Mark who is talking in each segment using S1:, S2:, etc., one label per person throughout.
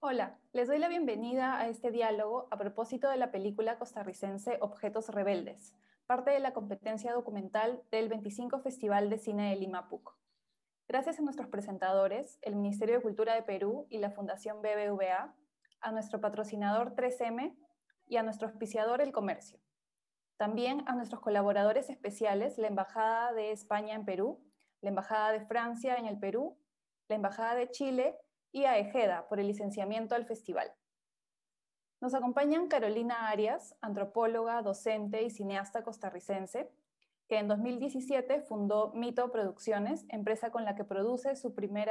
S1: Hola, les doy la bienvenida a este diálogo a propósito de la película costarricense Objetos Rebeldes, parte de la competencia documental del 25 Festival de Cine de Lima PUC. Gracias a nuestros presentadores, el Ministerio de Cultura de Perú y la Fundación BBVA, a nuestro patrocinador 3M y a nuestro auspiciador El Comercio. También a nuestros colaboradores especiales, la Embajada de España en Perú, la Embajada de Francia en el Perú, la Embajada de Chile y a EGEDA por el licenciamiento al festival. Nos acompañan Carolina Arias, antropóloga, docente y cineasta costarricense, que en 2017 fundó Mito Producciones, empresa con la que produce su primer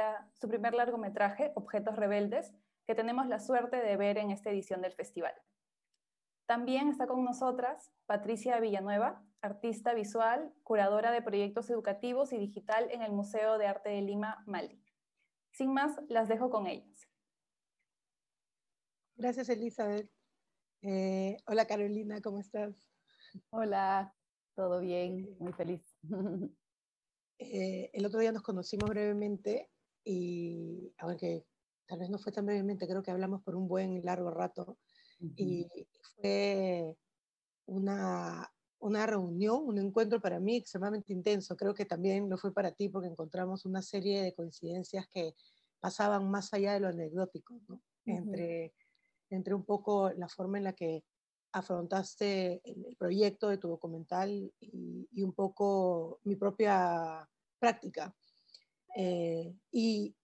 S1: largometraje, Objetos Rebeldes, que tenemos la suerte de ver en esta edición del festival. También está con nosotras Patricia Villanueva, artista visual, curadora de proyectos educativos y digital en el Museo de Arte de Lima, Mali. Sin más, las dejo con ellas.
S2: Gracias, Elizabeth. Hola, Carolina, ¿cómo estás?
S3: Hola, todo bien, muy feliz.
S2: El otro día nos conocimos brevemente y, aunque tal vez no fue tan brevemente, creo que hablamos por un buen largo rato y fue una reunión, un encuentro para mí extremadamente intenso. Creo que también lo fue para ti porque encontramos una serie de coincidencias que pasaban más allá de lo anecdótico, ¿no? Entre un poco la forma en la que afrontaste el proyecto de tu documental y un poco mi propia práctica. Y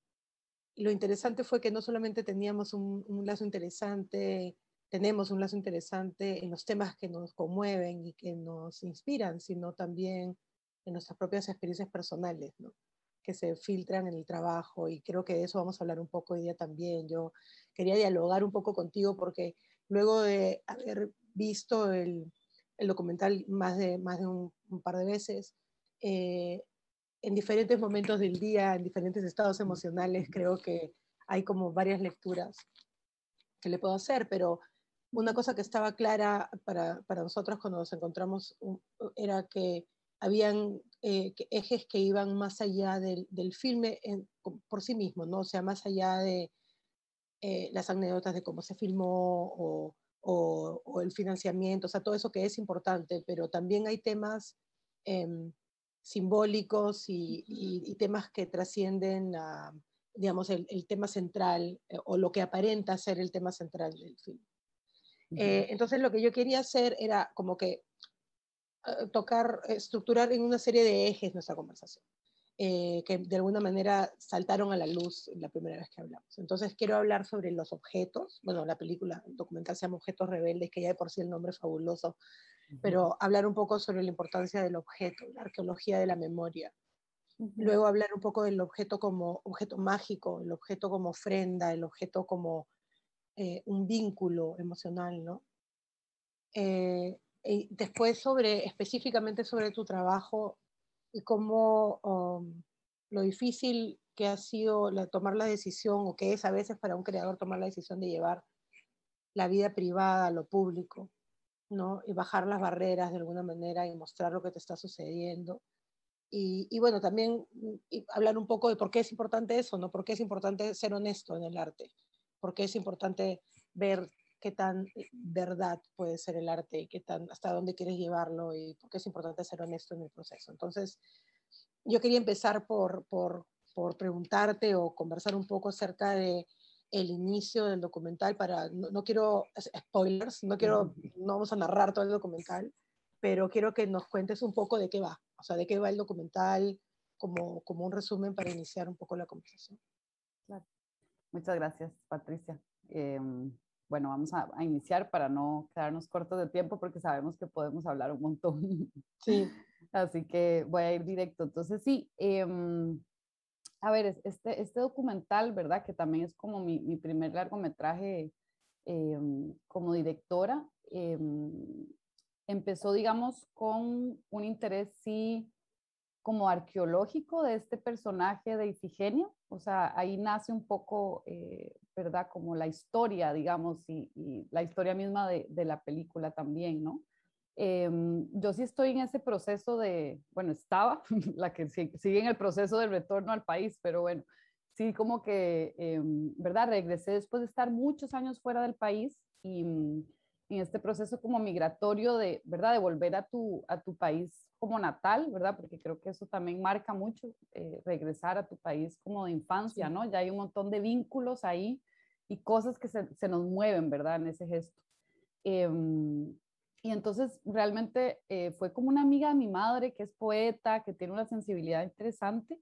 S2: lo interesante fue que no solamente teníamos un lazo interesante, tenemos un lazo interesante en los temas que nos conmueven y que nos inspiran, sino también en nuestras propias experiencias personales, ¿no? Que se filtran en el trabajo, y creo que de eso vamos a hablar un poco hoy día también. Yo quería dialogar un poco contigo porque luego de haber visto el documental más de un par de veces, en diferentes momentos del día, en diferentes estados emocionales, creo que hay como varias lecturas que le puedo hacer, pero una cosa que estaba clara para nosotros cuando nos encontramos era que habían ejes que iban más allá del filme por sí mismo, ¿no? O sea, más allá de las anécdotas de cómo se filmó o el financiamiento, o sea, todo eso que es importante, pero también hay temas eh, simbólicos y temas que trascienden a, digamos, el tema central o lo que aparenta ser el tema central del film. Entonces lo que yo quería hacer era como que estructurar en una serie de ejes nuestra conversación, que de alguna manera saltaron a la luz la primera vez que hablamos. Entonces quiero hablar sobre los objetos, bueno, la película, el documental se llama Objetos Rebeldes, que ya de por sí el nombre es fabuloso, pero hablar un poco sobre la importancia del objeto, la arqueología de la memoria. Luego hablar un poco del objeto como objeto mágico, el objeto como ofrenda, el objeto como un vínculo emocional, ¿no? Y después específicamente sobre tu trabajo y cómo lo difícil que ha sido tomar la decisión, o que es a veces para un creador tomar la decisión de llevar la vida privada a lo público, ¿no? Y bajar las barreras de alguna manera y mostrar lo que te está sucediendo. Y bueno, también hablar un poco de por qué es importante eso, ¿no? Por qué es importante ser honesto en el arte, por qué es importante ver qué tan verdad puede ser el arte y hasta dónde quieres llevarlo, y por qué es importante ser honesto en el proceso. Entonces, yo quería empezar por preguntarte o conversar un poco acerca de el inicio del documental. No quiero spoilers, no vamos a narrar todo el documental, pero quiero que nos cuentes un poco de qué va, o sea, de qué va el documental, como un resumen para iniciar un poco la conversación.
S3: Claro. Muchas gracias, Patricia. Bueno, vamos a iniciar para no quedarnos cortos de tiempo porque sabemos que podemos hablar un montón.
S2: Sí.
S3: Así que voy a ir directo. Entonces, sí, a ver, este documental, ¿verdad? Que también es como mi primer largometraje como directora, empezó, digamos, con un interés, sí, como arqueológico de este personaje de Ifigenia. O sea, ahí nace un poco, ¿verdad? Como la historia, digamos, y la historia misma de la película también, ¿no? Yo sí estoy en ese proceso bueno, estaba, la que sigue en el proceso del retorno al país, pero bueno, sí, como que, ¿verdad? Regresé después de estar muchos años fuera del país y en este proceso como migratorio de, ¿verdad? De volver a tu país como natal, ¿verdad? Porque creo que eso también marca mucho, regresar a tu país como de infancia,
S2: Sí.
S3: ¿no? Ya hay un montón de vínculos ahí y cosas que se nos mueven, ¿verdad? En ese gesto. Y entonces realmente fue como una amiga de mi madre que es poeta, que tiene una sensibilidad interesante,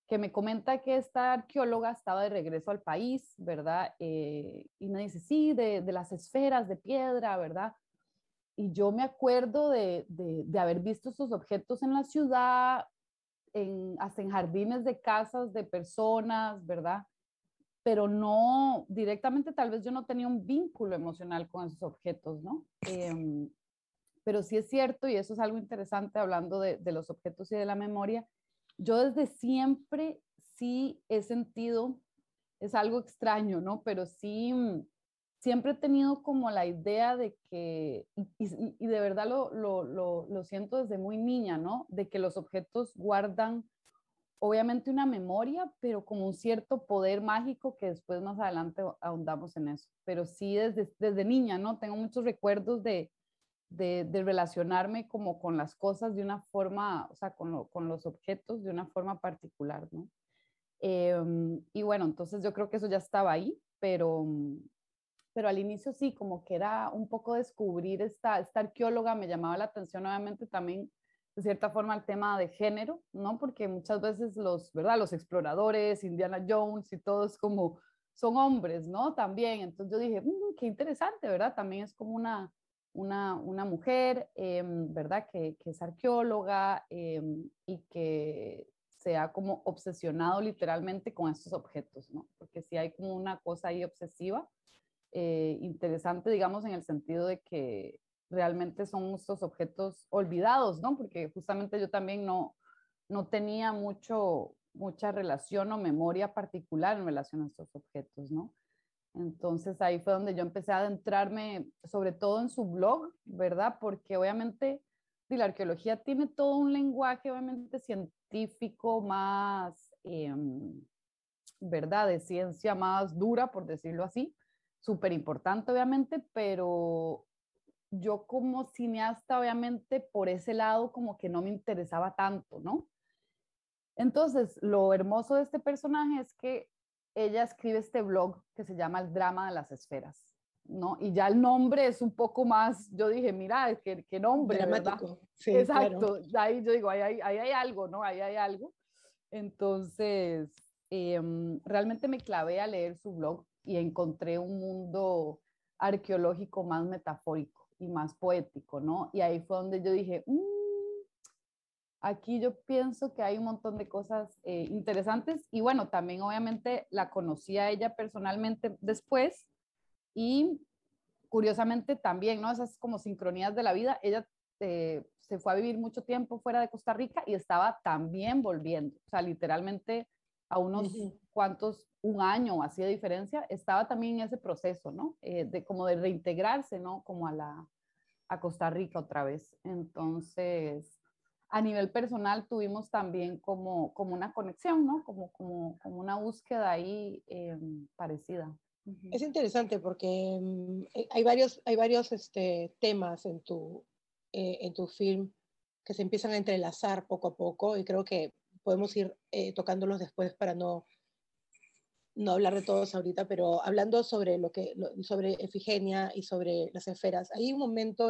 S3: que me comenta que esta arqueóloga estaba de regreso al país, ¿verdad? Y me dice, sí, de las esferas de piedra, ¿verdad? Y yo me acuerdo de haber visto esos objetos en la ciudad, hasta en jardines de casas de personas, ¿verdad? Pero no directamente, tal vez yo no tenía un vínculo emocional con esos objetos, ¿no? Pero sí es cierto, y eso es algo interesante hablando de los objetos y de la memoria, yo desde siempre sí he sentido, es algo extraño, ¿no? Pero sí, siempre he tenido como la idea de que, y de verdad lo siento desde muy niña, ¿no? De que los objetos guardan obviamente una memoria, pero como un cierto poder mágico que después más adelante ahondamos en eso. Pero sí desde niña, ¿no? Tengo muchos recuerdos de relacionarme como con las cosas de una forma, o sea, con los objetos de una forma particular, ¿no? Y bueno, entonces yo creo que eso ya estaba ahí, pero al inicio sí, como que era un poco descubrir esta arqueóloga, me llamaba la atención obviamente también de cierta forma el tema de género, ¿no? Porque muchas veces ¿verdad? Los exploradores, Indiana Jones y todos como son hombres, ¿no? También, entonces yo dije, qué interesante, ¿verdad? También es como una mujer, ¿verdad? Que es arqueóloga y que se ha como obsesionado literalmente con estos objetos, ¿no? Porque sí hay como una cosa ahí obsesiva, interesante, digamos, en el sentido de que realmente son estos objetos olvidados, ¿no? Porque justamente yo también no tenía mucha relación o memoria particular en relación a estos objetos, ¿no? Entonces ahí fue donde yo empecé a adentrarme, sobre todo en su blog, ¿verdad? Porque obviamente la arqueología tiene todo un lenguaje, obviamente científico más, ¿verdad? De ciencia más dura, por decirlo así, súper importante, obviamente, pero yo como cineasta, obviamente, por ese lado como que no me interesaba tanto, ¿no? Entonces, lo hermoso de este personaje es que ella escribe este blog que se llama El drama de las esferas, ¿no? Y ya el nombre es un poco más, yo dije, mira, qué nombre, ¿verdad?
S2: Dramático, sí, claro.
S3: Exacto, ahí yo digo, ahí hay algo, ¿no? Ahí hay algo. Entonces, realmente me clavé a leer su blog y encontré un mundo arqueológico más metafórico y más poético, ¿no? Y ahí fue donde yo dije, aquí yo pienso que hay un montón de cosas interesantes y bueno, también obviamente la conocí a ella personalmente después y curiosamente también, ¿no? Esas como sincronías de la vida, ella se fue a vivir mucho tiempo fuera de Costa Rica y estaba también volviendo, o sea, literalmente a unos cuantos, un año o así de diferencia, estaba también en ese proceso, ¿no? De como de reintegrarse, ¿no? Como a Costa Rica otra vez. Entonces, a nivel personal tuvimos también como una conexión, ¿no? Como una búsqueda ahí parecida.
S2: Es interesante porque hay varios temas en tu film que se empiezan a entrelazar poco a poco y creo que podemos ir tocándolos después para no hablar de todos ahorita, pero hablando sobre Efigenia y sobre las esferas. Hay un momento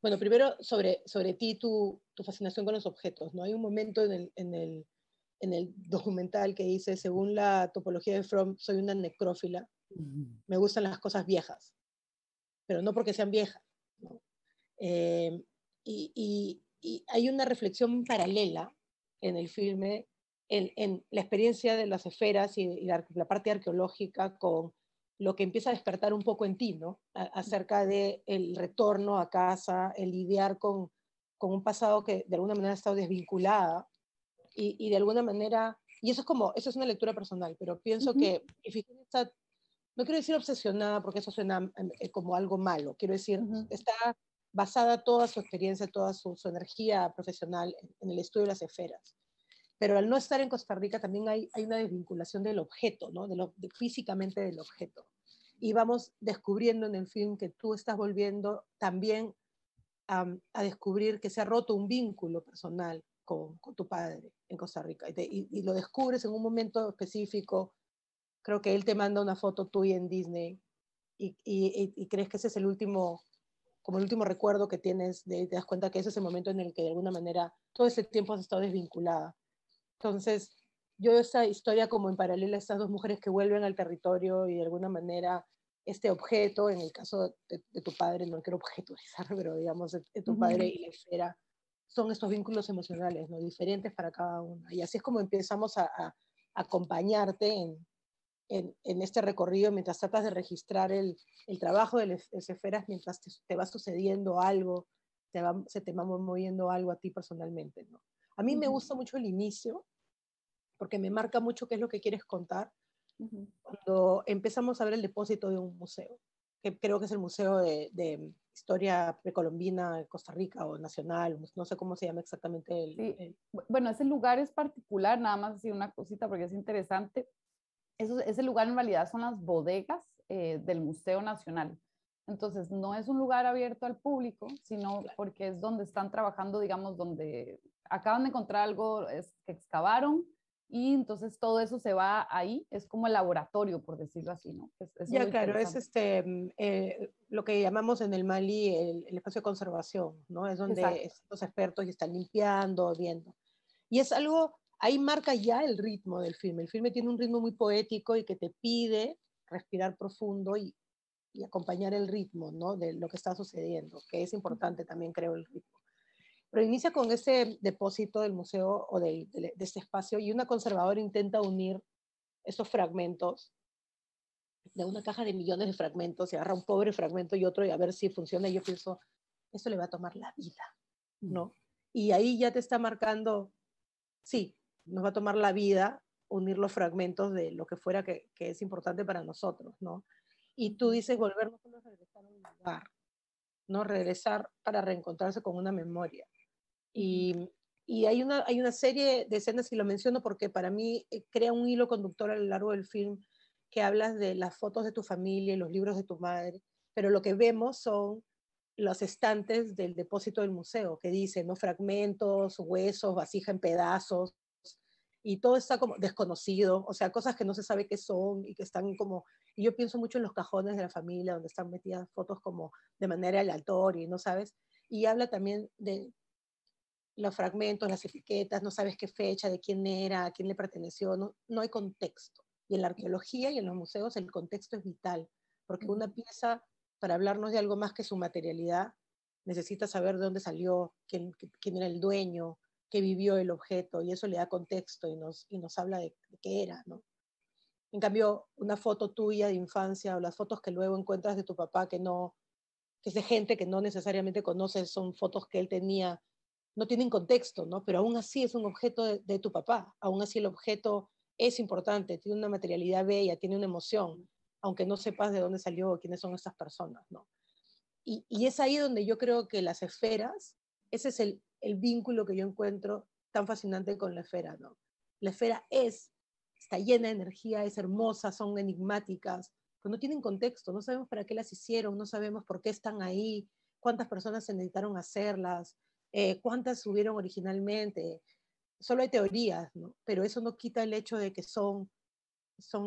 S2: bueno, primero sobre ti, tu fascinación con los objetos, ¿no? Hay un momento en el documental que dice, según la topología de Fromm, soy una necrófila, me gustan las cosas viejas, pero no porque sean viejas, ¿no? Eh, y hay una reflexión paralela en el filme, en la experiencia de las esferas y la parte arqueológica con lo que empieza a despertar un poco en ti, ¿no? Acerca del retorno a casa, el lidiar con un pasado que de alguna manera ha estado desvinculada y de alguna manera, y eso es una lectura personal, pero pienso que Ifigenia está, no quiero decir obsesionada porque eso suena como algo malo, quiero decir, está basada toda su experiencia, toda su energía profesional en el estudio de las esferas. pero al no estar en Costa Rica también hay una desvinculación del objeto, ¿no? Físicamente del objeto. Y vamos descubriendo en el film que tú estás volviendo también a descubrir que se ha roto un vínculo personal con tu padre en Costa Rica. Y lo descubres en un momento específico. Creo que él te manda una foto tuya en Disney y crees que ese es el último, como el último recuerdo que tienes, te das cuenta que ese es el momento en el que de alguna manera todo ese tiempo has estado desvinculada. Entonces, yo esa historia como en paralelo a estas dos mujeres que vuelven al territorio y de alguna manera este objeto, en el caso de tu padre, no quiero objetualizar, pero digamos, de tu padre y la esfera, son estos vínculos emocionales, ¿no? Diferentes para cada una. Y así es como empezamos a acompañarte en este recorrido mientras tratas de registrar el trabajo de las esferas, mientras te va sucediendo algo, se te va moviendo algo a ti personalmente, ¿no? A mí me gusta mucho el inicio, porque me marca mucho qué es lo que quieres contar, cuando empezamos a ver el depósito de un museo, que creo que es el Museo de Historia Precolombina de Costa Rica o Nacional, no sé cómo se llama exactamente
S3: Sí. Bueno, ese lugar es particular, nada más así una cosita porque es interesante. Ese lugar en realidad son las bodegas del Museo Nacional. Entonces, no es un lugar abierto al público, sino porque es donde están trabajando, digamos, donde acaban de encontrar algo que excavaron y entonces todo eso se va ahí. Es como el laboratorio, por decirlo así, ¿no? Eso es
S2: Ya,
S3: lo
S2: claro, es
S3: interesante.
S2: lo que llamamos en el Mali el espacio de conservación, ¿no? Es donde
S3: Exacto.
S2: los expertos están limpiando, viendo. Y es algo, ahí marca ya el ritmo del filme. El filme tiene un ritmo muy poético y que te pide respirar profundo y acompañar el ritmo, ¿no? De lo que está sucediendo, que es importante también, creo, el ritmo. Pero inicia con ese depósito del museo o de este espacio y una conservadora intenta unir estos fragmentos de una caja de millones de fragmentos y agarra un pobre fragmento y otro y a ver si funciona. Y yo pienso, esto le va a tomar la vida, ¿no? Y ahí ya te está marcando, sí, nos va a tomar la vida unir los fragmentos de lo que fuera que es importante para nosotros, ¿no? Y tú dices, volvernos a regresar a un lugar, ¿no? Regresar para reencontrarse con una memoria. Y, y hay una serie de escenas, y lo menciono porque para mí crea un hilo conductor a lo largo del film, que hablas de las fotos de tu familia y los libros de tu madre, pero lo que vemos son los estantes del depósito del museo, que dicen, ¿no? Fragmentos, huesos, vasija en pedazos, y todo está como desconocido, o sea, cosas que no se sabe qué son y que están como, y yo pienso mucho en los cajones de la familia, donde están metidas fotos como de manera aleatoria, ¿no sabes? Y habla también de los fragmentos, las etiquetas, no sabes qué fecha, de quién era, a quién le perteneció, no hay contexto. Y en la arqueología y en los museos el contexto es vital, porque una pieza, para hablarnos de algo más que su materialidad, necesita saber de dónde salió, quién era el dueño, qué vivió el objeto, y eso le da contexto y nos habla de qué era, ¿no? En cambio, una foto tuya de infancia o las fotos que luego encuentras de tu papá que es de gente que no necesariamente conoces, son fotos que él tenía, no tienen contexto, ¿no? Pero aún así es un objeto de tu papá, aún así el objeto es importante, tiene una materialidad bella, tiene una emoción, aunque no sepas de dónde salió o quiénes son estas personas, ¿no? Y es ahí donde yo creo que las esferas, ese es el vínculo que yo encuentro tan fascinante con la esfera, ¿no? La esfera está llena de energía, es hermosa, son enigmáticas, pero no tienen contexto, no sabemos para qué las hicieron, no sabemos por qué están ahí, cuántas personas se necesitaron hacerlas, cuántas subieron originalmente. Solo hay teorías, ¿no? Pero eso no quita el hecho de que son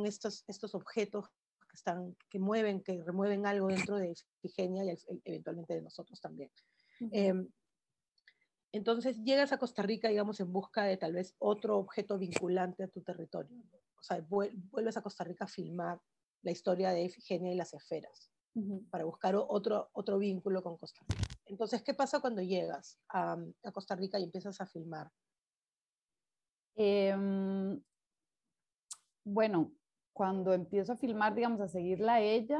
S2: estos objetos que mueven, que remueven algo dentro de Ifigenia y eventualmente de nosotros también. Entonces llegas a Costa Rica, digamos, en busca de tal vez otro objeto vinculante a tu territorio, ¿no? O sea, vuelves a Costa Rica a filmar la historia de Ifigenia y las esferas, para buscar otro vínculo con Costa Rica. Entonces, ¿qué pasa cuando llegas a Costa Rica y empiezas a filmar?
S3: Bueno, cuando empiezo a filmar, digamos, a seguirla a ella,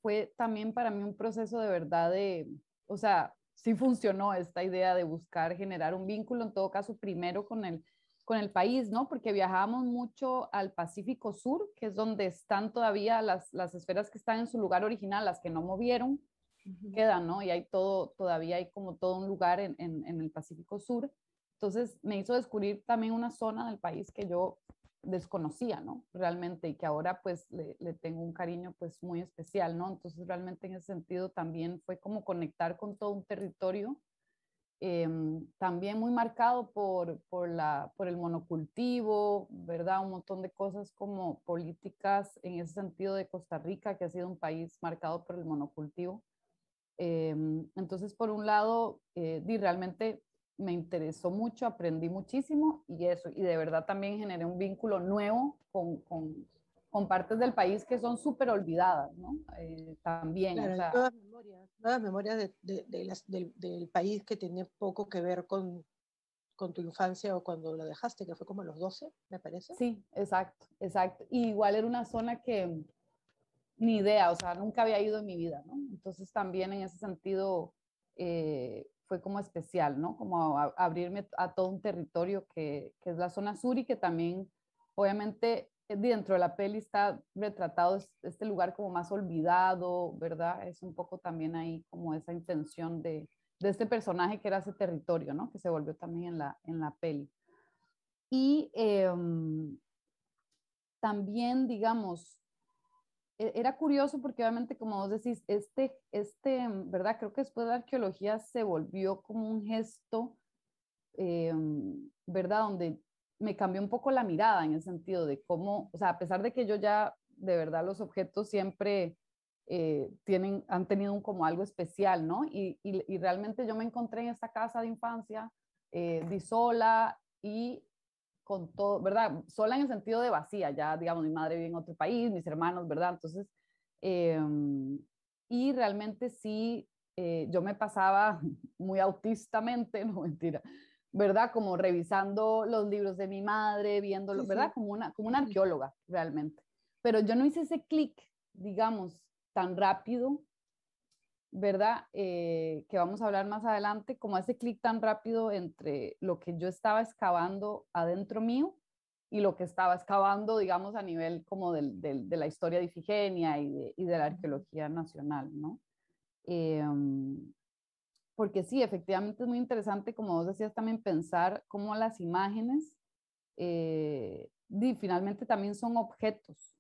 S3: fue también para mí un proceso de verdad o sea, sí funcionó esta idea de buscar generar un vínculo, en todo caso, primero con el país, ¿no? Porque viajábamos mucho al Pacífico Sur, que es donde están todavía las esferas que están en su lugar original, las que no movieron, quedan, ¿no? Y hay todavía hay como todo un lugar en el Pacífico Sur. Entonces me hizo descubrir también una zona del país que yo desconocía, ¿no? Realmente, y que ahora pues le tengo un cariño pues muy especial, ¿no? Entonces realmente en ese sentido también fue como conectar con todo un territorio, también muy marcado por el monocultivo, ¿verdad? Un montón de cosas como políticas en ese sentido de Costa Rica, que ha sido un país marcado por el monocultivo. Entonces, por un lado, realmente me interesó mucho, aprendí muchísimo y eso, y de verdad también generé un vínculo nuevo con partes del país que son súper olvidadas, ¿no? También, o
S2: Claro,
S3: sea,
S2: nuevas memorias del país que tenía poco que ver con tu infancia o cuando lo dejaste, que fue como a los 12, me parece.
S3: sí, exacto, exacto. Y igual era una zona que ni idea, o sea, nunca había ido en mi vida, ¿no? Entonces también en ese sentido fue como especial, ¿no? Como abrirme a todo un territorio que es la zona sur y que también, obviamente, dentro de la peli está retratado este lugar como más olvidado, ¿verdad? Es un poco también ahí como esa intención de este personaje que era ese territorio, ¿no? Que se volvió también en la peli. Y también, digamos, era curioso porque obviamente, como vos decís, ¿verdad? Creo que después de la arqueología se volvió como un gesto, eh, ¿verdad? Donde me cambió un poco la mirada en el sentido de cómo, o sea, a pesar de que yo ya, de verdad, los objetos siempre han tenido como algo especial, ¿no? Y realmente yo me encontré en esta casa de infancia, di sola y con todo, ¿verdad? Sola en el sentido de vacía, ya, digamos, mi madre vive en otro país, mis hermanos, ¿verdad? Entonces, eh, y realmente sí, yo me pasaba muy autistamente, no mentira, ¿verdad? Como revisando los libros de mi madre, viéndolo,
S2: Sí,
S3: ¿verdad?
S2: sí.
S3: Como una arqueóloga, realmente. Pero yo no hice ese clic, digamos, tan rápido, ¿verdad? Que vamos a hablar más adelante, como ese clic tan rápido entre lo que yo estaba excavando adentro mío y lo que estaba excavando, digamos, a nivel como de la historia de Ifigenia y de la arqueología nacional, ¿no? Eh, Porque sí, efectivamente es muy interesante, como vos decías, también pensar cómo las imágenes finalmente también son objetos,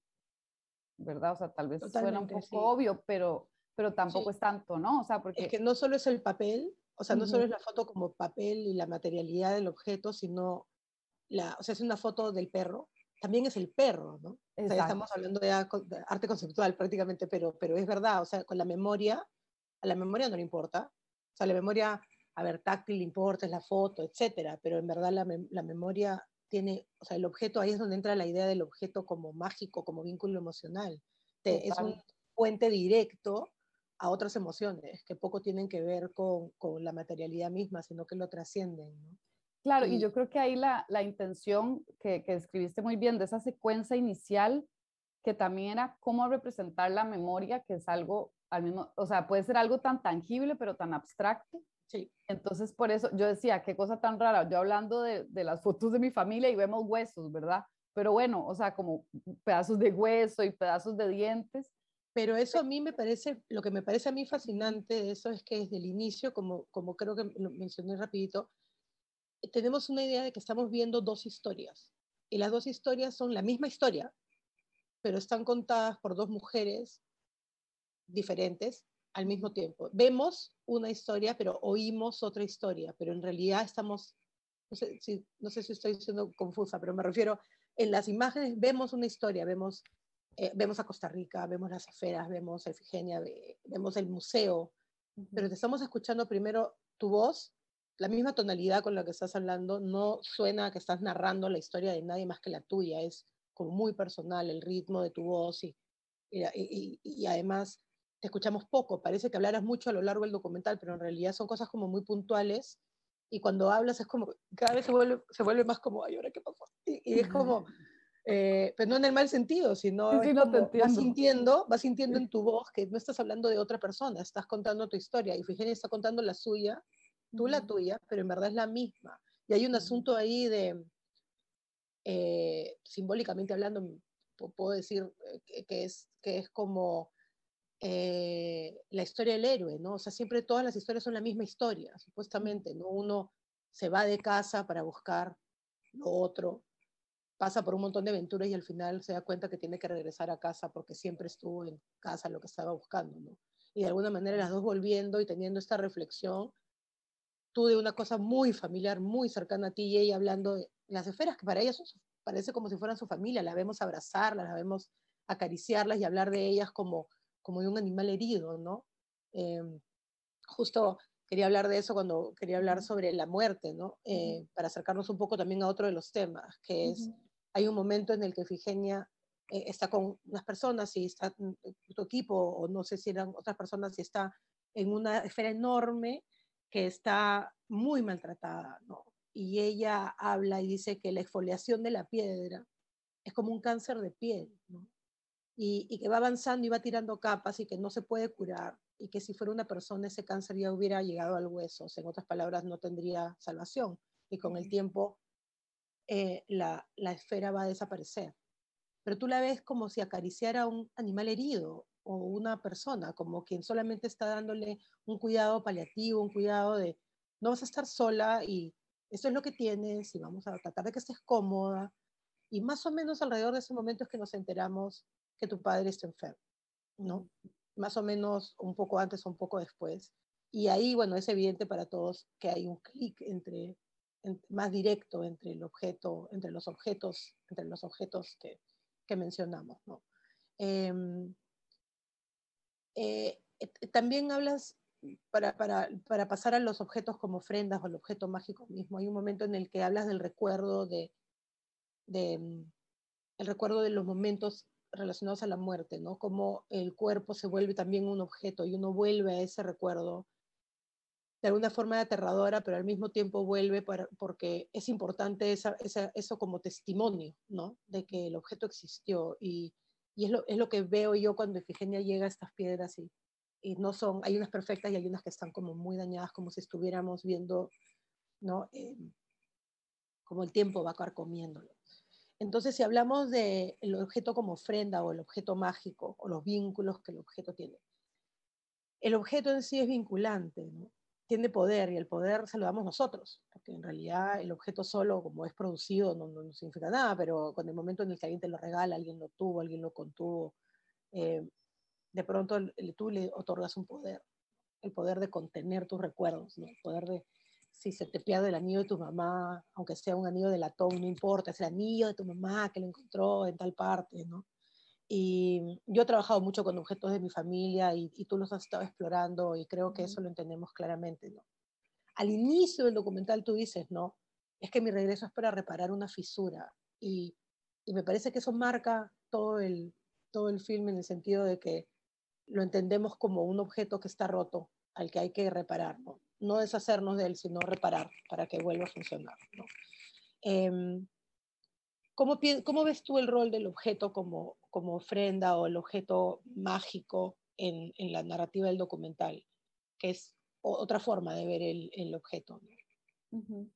S3: ¿verdad? O sea, tal vez suena un
S2: Totalmente,
S3: poco
S2: sí.
S3: obvio, pero tampoco
S2: Sí.
S3: es tanto, ¿no? O sea,
S2: Es
S3: porque...
S2: que no solo es el papel, o sea, no solo
S3: Ujú,
S2: es la foto como papel y la materialidad del objeto, sino o sea, es una foto del perro, también es el perro, ¿no? O sea, ya estamos
S3: exacto,
S2: hablando de arte conceptual prácticamente, pero es verdad, o sea, con la memoria, a la memoria no le importa, o sea, la memoria, a ver, táctil le importa, es la foto, etcétera, pero en verdad la memoria tiene, o sea, el objeto, ahí es donde entra la idea del objeto como mágico, como vínculo emocional. Es un
S3: total.
S2: puente directo a otras emociones que poco tienen que ver con la materialidad misma, sino que lo trascienden, ¿no?
S3: Claro, y yo
S2: Y
S3: creo que ahí la intención que describiste muy bien de esa secuencia inicial, que también era cómo representar la memoria, que es algo al mismo, o sea, puede ser algo tan tangible, pero tan abstracto.
S2: sí,
S3: Entonces, por eso yo decía, qué cosa tan rara, yo hablando de las fotos de mi familia y vemos huesos, ¿verdad? Pero bueno, o sea, como pedazos de hueso y pedazos de dientes.
S2: pero eso a mí me parece, lo que me parece a mí fascinante de eso es que desde el inicio, como creo que lo mencioné rapidito, tenemos una idea de que estamos viendo dos historias. Y las dos historias son la misma historia, pero están contadas por dos mujeres diferentes al mismo tiempo. Vemos una historia, pero oímos otra historia, pero en realidad estamos, no sé si estoy siendo confusa, pero me refiero, en las imágenes vemos una historia, vemos a Costa Rica, vemos las aferas, vemos a Efigenia, vemos el museo, pero te estamos escuchando primero tu voz, la misma tonalidad con la que estás hablando, no suena que estás narrando la historia de nadie más que la tuya, es como muy personal el ritmo de tu voz y además te escuchamos poco, parece que hablaras mucho a lo largo del documental, pero en realidad son cosas como muy puntuales y cuando hablas es como, cada vez se vuelve más como, ay, ¿ahora qué pasó? Y es como, pero no en el mal sentido,
S3: Sí,
S2: sino es
S3: sí, no te
S2: como
S3: entiendo.
S2: vas sintiendo en tu voz que no estás hablando de otra persona, estás contando tu historia y Ifigenia está contando la suya, tú la
S3: Ujú,
S2: tuya, pero en verdad es la misma. Y hay un
S3: ujú.
S2: asunto ahí de, simbólicamente hablando, puedo decir que es como la historia del héroe, ¿no? O sea, siempre todas las historias son la misma historia, supuestamente, ¿no? Uno se va de casa para buscar lo otro, pasa por un montón de aventuras y al final se da cuenta que tiene que regresar a casa porque siempre estuvo en casa lo que estaba buscando, ¿no? Y de alguna manera las dos volviendo y teniendo esta reflexión, tú de una cosa muy familiar, muy cercana a ti y ella hablando de las esferas que para ellas parece como si fueran su familia, la vemos abrazarlas, la vemos acariciarlas y hablar de ellas como de un animal herido, ¿no? Eh, Justo quería hablar de eso cuando quería hablar sobre la muerte, ¿no? Para acercarnos un poco también a otro de los temas, que es, hay un momento en el que Ifigenia está con unas personas y está tu equipo, o no sé si eran otras personas, y está en una esfera enorme que está muy maltratada, ¿no? Y ella habla y dice que la exfoliación de la piedra es como un cáncer de piel, ¿no? Y que va avanzando y va tirando capas y que no se puede curar y que si fuera una persona ese cáncer ya hubiera llegado al hueso, o sea, en otras palabras no tendría salvación y con el tiempo la esfera va a desaparecer. Pero tú la ves como si acariciara a un animal herido o una persona, como quien solamente está dándole un cuidado paliativo, un cuidado de no vas a estar sola y esto es lo que tienes y vamos a tratar de que estés cómoda. Y más o menos alrededor de ese momento es que nos enteramos que tu padre está enfermo, ¿no? Más o menos un poco antes o un poco después. Y ahí, bueno, es evidente para todos que hay un clic más directo entre el objeto, entre los objetos que mencionamos, ¿no? Eh, También hablas, para pasar a los objetos como ofrendas o el objeto mágico mismo, hay un momento en el que hablas del recuerdo de el recuerdo de los momentos relacionados a la muerte, ¿no? Como el cuerpo se vuelve también un objeto y uno vuelve a ese recuerdo de alguna forma aterradora, pero al mismo tiempo vuelve porque es importante eso como testimonio, ¿no? De que el objeto existió y es lo que veo yo cuando Ifigenia llega a estas piedras y no son, hay unas perfectas y hay unas que están como muy dañadas, como si estuviéramos viendo, ¿no? Como el tiempo va carcomiéndolo. Entonces, si hablamos del objeto como ofrenda o el objeto mágico o los vínculos que el objeto tiene, el objeto en sí es vinculante, ¿no? Tiene poder y el poder se lo damos nosotros, porque en realidad el objeto solo, como es producido, no significa nada, pero con el momento en el que alguien te lo regala, alguien lo tuvo, alguien lo contuvo, eh, de pronto tú le otorgas un poder, el poder de contener tus recuerdos, ¿no? El poder de, si se te pierde el anillo de tu mamá, aunque sea un anillo de latón, no importa, es el anillo de tu mamá que lo encontró en tal parte, ¿no? Y yo he trabajado mucho con objetos de mi familia y tú los has estado explorando y creo que eso lo entendemos claramente, ¿no? Al inicio del documental tú dices, ¿no? Es que mi regreso es para reparar una fisura y me parece que eso marca todo el film en el sentido de que lo entendemos como un objeto que está roto, al que hay que reparar, ¿no? No deshacernos de él, sino reparar para que vuelva a funcionar, ¿no? Eh, ¿Cómo ves tú el rol del objeto como ofrenda o el objeto mágico en la narrativa del documental? Que es otra forma de ver el objeto, ¿no?
S3: Ujú.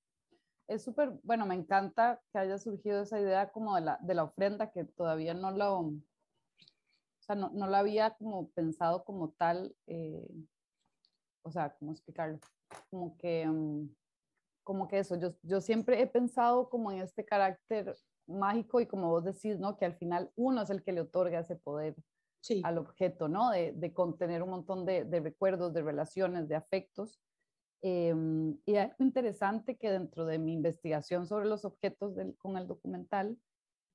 S3: Es súper, bueno, me encanta que haya surgido esa idea como de la ofrenda, que todavía o sea, no la había como pensado como tal, o sea, ¿cómo explicarlo? Como que, como que eso, yo siempre he pensado como en este carácter mágico y como vos decís, ¿no? Que al final uno es el que le otorga ese poder
S2: Sí,
S3: al objeto, ¿no? De contener un montón de recuerdos, de relaciones, de afectos. Y es interesante que dentro de mi investigación sobre los objetos con el documental,